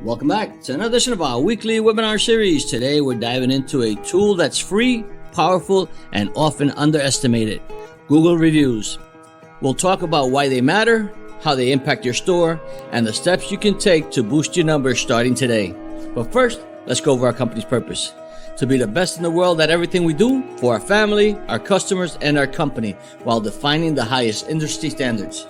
Welcome back to another edition of our weekly webinar series. Today we're diving into a tool that's free, powerful, and often underestimated: Google Reviews. We'll talk about why they matter, how they impact your store, and the steps you can take to boost your numbers starting today. But first, let's go over our company's purpose: to be the best in the world at everything we do for our family, our customers, and our company, while defining the highest industry standards.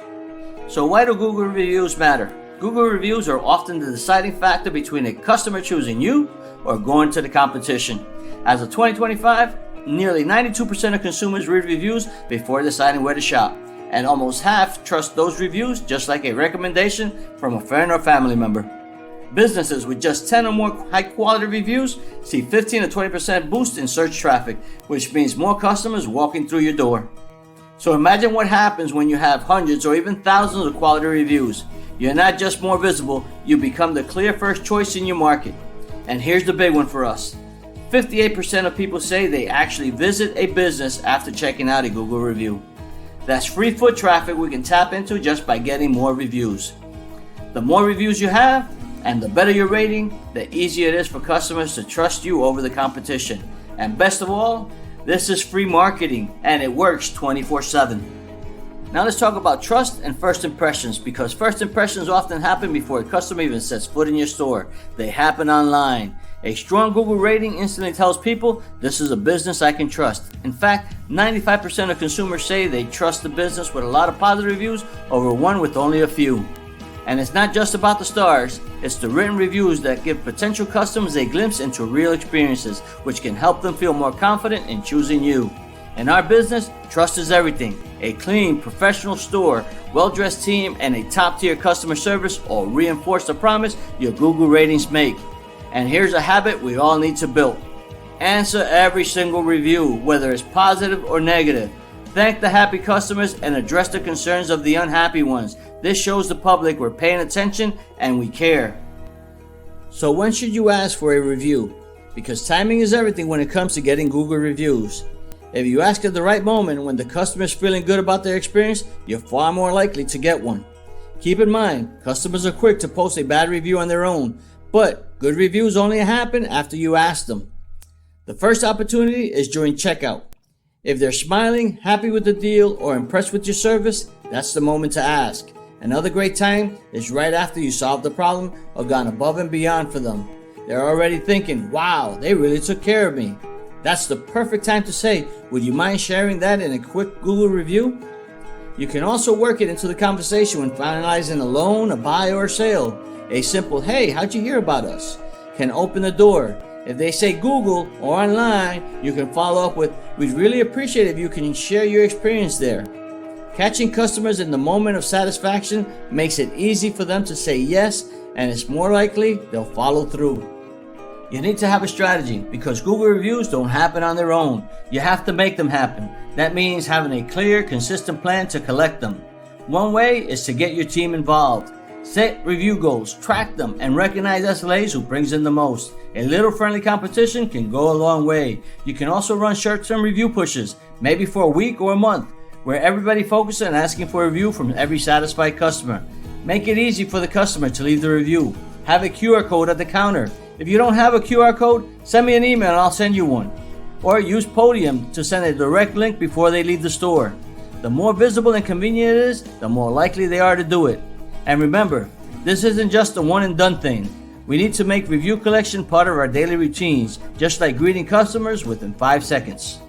So why do Google Reviews matter? Google Reviews are often the deciding factor between a customer choosing you or going to the competition. As of 2025, nearly 92% of consumers read reviews before deciding where to shop, and almost half trust those reviews just like a recommendation from a friend or family member. Businesses with just 10 or more high-quality reviews see 15 to 20% boost in search traffic, which means more customers walking through your door. So imagine what happens when you have hundreds or even thousands of quality reviews. You're not just more visible, you become the clear first choice in your market. And here's the big one for us: 58% of people say they actually visit a business after checking out a Google review. That's free foot traffic we can tap into just by getting more reviews. The more reviews you have, and the better your rating, the easier it is for customers to trust you over the competition. And best of all, this is free marketing, and it works 24/7. Now let's talk about trust and first impressions, because first impressions often happen before a customer even sets foot in your store. They happen online. A strong Google rating instantly tells people, this is a business I can trust. In fact, 95% of consumers say they trust the business with a lot of positive reviews over one with only a few. And it's not just about the stars, it's the written reviews that give potential customers a glimpse into real experiences, which can help them feel more confident in choosing you. In our business, trust is everything. A clean, professional store, well-dressed team, and a top-tier customer service all reinforce the promise your Google ratings make. And here's a habit we all need to build: answer every single review, whether it's positive or negative. Thank the happy customers and address the concerns of the unhappy ones. This shows the public we're paying attention and we care. So when should you ask for a review? Because timing is everything when it comes to getting Google reviews. If you ask at the right moment, when the customer is feeling good about their experience, you're far more likely to get one. Keep in mind, customers are quick to post a bad review on their own, but good reviews only happen after you ask them. The first opportunity is during checkout. If they're smiling, happy with the deal, or impressed with your service, that's the moment to ask. Another great time is right after you solve the problem or gone above and beyond for them. They're already thinking, wow, they really took care of me. That's the perfect time to say, would you mind sharing that in a quick Google review? You can also work it into the conversation when finalizing a loan, a buy, or a sale. A simple, hey, how'd you hear about us? Can open the door. If they say Google or online, you can follow up with, we'd really appreciate if you can share your experience there. Catching customers in the moment of satisfaction makes it easy for them to say yes, and it's more likely they'll follow through. You need to have a strategy, because Google reviews don't happen on their own. You have to make them happen. That means having a clear, consistent plan to collect them. One way is to get your team involved. Set review goals, track them, and recognize SLAs who brings in the most. A little friendly competition can go a long way. You can also run short-term review pushes, maybe for a week or a month, where everybody focuses on asking for a review from every satisfied customer. Make it easy for the customer to leave the review. Have a QR code at the counter. If you don't have a QR code, send me an email and I'll send you one. Or use Podium to send a direct link before they leave the store. The more visible and convenient it is, the more likely they are to do it. And remember, this isn't just a one and done thing. We need to make review collection part of our daily routines, just like greeting customers within 5 seconds.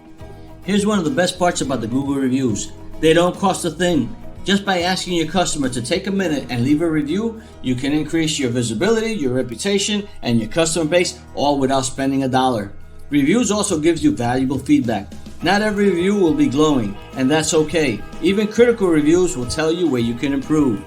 Here's one of the best parts about the Google reviews: they don't cost a thing. Just by asking your customer to take a minute and leave a review, you can increase your visibility, your reputation, and your customer base, all without spending a dollar. Reviews also gives you valuable feedback. Not every review will be glowing, and that's okay. Even critical reviews will tell you where you can improve.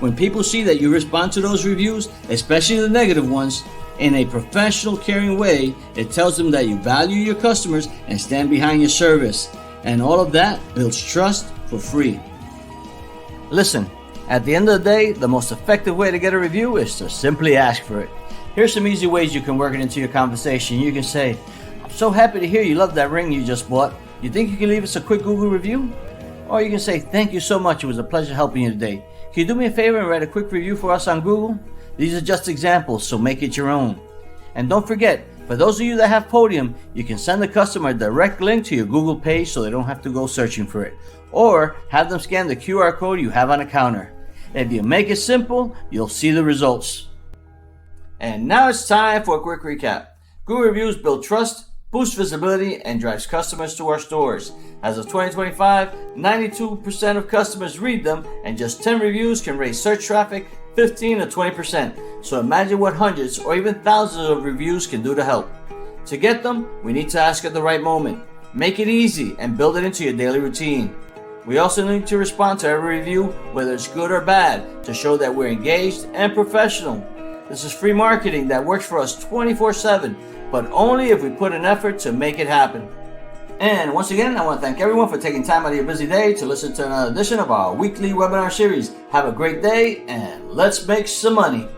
When people see that you respond to those reviews, especially the negative ones, in a professional, caring way, it tells them that you value your customers and stand behind your service. And all of that builds trust for free. Listen, at the end of the day, the most effective way to get a review is to simply ask for it. Here's some easy ways you can work it into your conversation. You can say, I'm so happy to hear you love that ring you just bought. You think you can leave us a quick Google review? Or you can say, thank you so much. It was a pleasure helping you today. Can you do me a favor and write a quick review for us on Google? These are just examples, so make it your own. And don't forget, for those of you that have Podium, you can send the customer a direct link to your Google page so they don't have to go searching for it. Or have them scan the QR code you have on the counter. If you make it simple, you'll see the results. And now it's time for a quick recap. Google Reviews build trust, boosts visibility, and drives customers to our stores. As of 2025, 92% of customers read them, and just 10 reviews can raise search traffic 15 to 20%. So imagine what hundreds or even thousands of reviews can do to help. To get them, we need to ask at the right moment. Make it easy and build it into your daily routine. We also need to respond to every review, whether it's good or bad, to show that we're engaged and professional. This is free marketing that works for us 24/7, but only if we put an effort to make it happen. And once again, I want to thank everyone for taking time out of your busy day to listen to another edition of our weekly webinar series. Have a great day, and let's make some money.